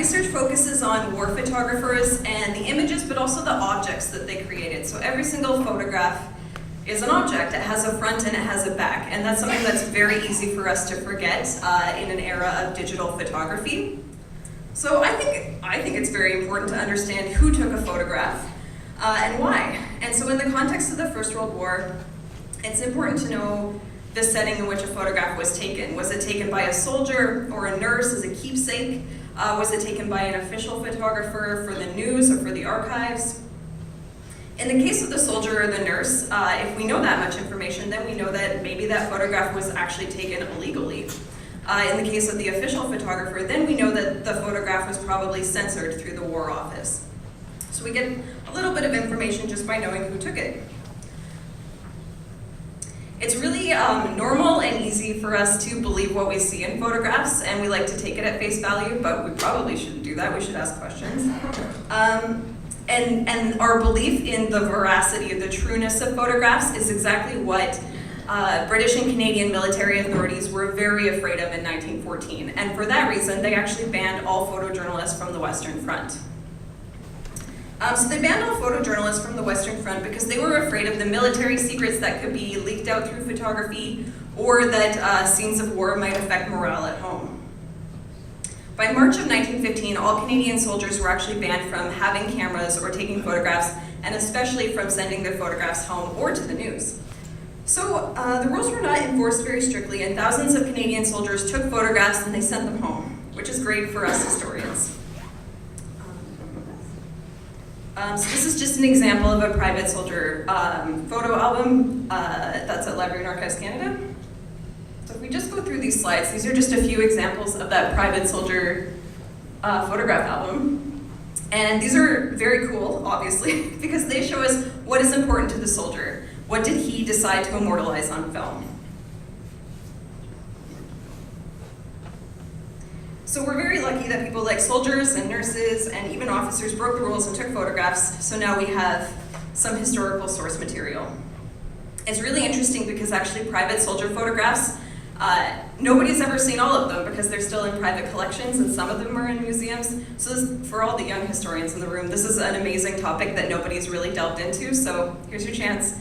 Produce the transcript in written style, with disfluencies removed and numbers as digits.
research focuses on war photographers and the images, but also the objects that they created. So every single photograph is an object. It has a front and it has a back, and that's something that's very easy for us to forget in an era of digital photography. So I think it's very important to understand who took a photograph and why. And so in the context of the First World War, it's important to know the setting in which a photograph was taken. Was it taken by a soldier or a nurse as a keepsake? Was it taken by an official photographer for the news or for the archives? In the case of the soldier or the nurse, if we know that much information, then we know that maybe that photograph was actually taken illegally. In the case of the official photographer, then we know that the photograph was probably censored through the War Office. So we get a little bit of information just by knowing who took it. It's really normal and easy for us to believe what we see in photographs, and we like to take it at face value, but we probably shouldn't do that. We should ask questions. And our belief in the veracity, the trueness of photographs is exactly what British and Canadian military authorities were very afraid of in 1914. And for that reason, they actually banned all photojournalists from the Western Front. So they banned all photojournalists from the Western Front because they were afraid of the military secrets that could be leaked out through photography, or that scenes of war might affect morale at home. By March of 1915, all Canadian soldiers were actually banned from having cameras or taking photographs, and especially from sending their photographs home or to the news. So the rules were not enforced very strictly, and thousands of Canadian soldiers took photographs and they sent them home, which is great for us historians. So this is just an example of a private soldier photo album that's at Library and Archives Canada. So if we just go through these slides, these are just a few examples of that private soldier photograph album. And these are very cool, obviously, because they show us what is important to the soldier. What did he decide to immortalize on film? So we're very lucky that people like soldiers and nurses and even officers broke the rules and took photographs, so now we have some historical source material. It's really interesting because actually private soldier photographs, nobody's ever seen all of them because they're still in private collections and some of them are in museums. So this, for all the young historians in the room, this is an amazing topic that nobody's really delved into, so here's your chance.